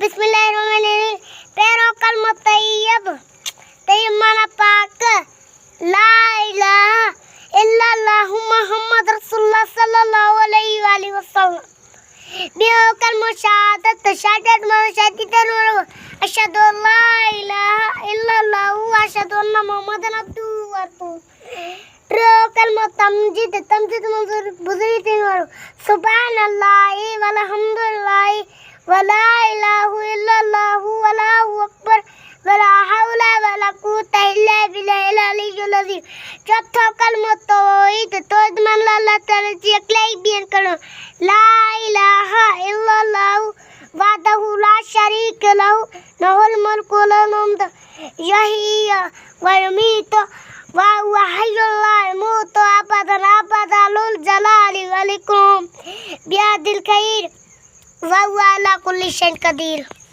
बिस्मिल्लाहिर्रहमानिर्रहीम। पैरों कलमा तैयब तैयब माना पाक। ला इलाहा इल्लल्लाह मुहम्मद रसूलुल्लाह सल्लल्लाहु अलैहि वसल्लम। बियो कलमा शहादत शहादत माना शहादत अशहदु अल्ला इलाहा इल्लल्लाह व अशहदु अन्ना मुहम्मदन अब्दुहु व रसूलुहु। कलमा तमजीद तमजीद मंजूर बुजुर्ग तीन वारो सुभानअल्लाह वल्हम्दुलिल्लाह वला इलाहा इल्लल्लाह वल्लाहु अकबर वला हौला वला कुव्वता इल्ला बिल्लाहिल अलिय्युल अज़ीम। चौथा कलमा तौहीद तौहीद मान अल्लाह ताला की अकेलाई बयान करो। ला इलाहा इल्लल्लाह वहदहु ला शरीक लहु लहुल मुल्कु व लहुल हम्द यहयी व युमीतु व हुवा हय्युल ला यमूतु अबदन अबदल जलाली वल इकराम बियदिल खैर व हुवा अला कुल्लि शैइन कदीर।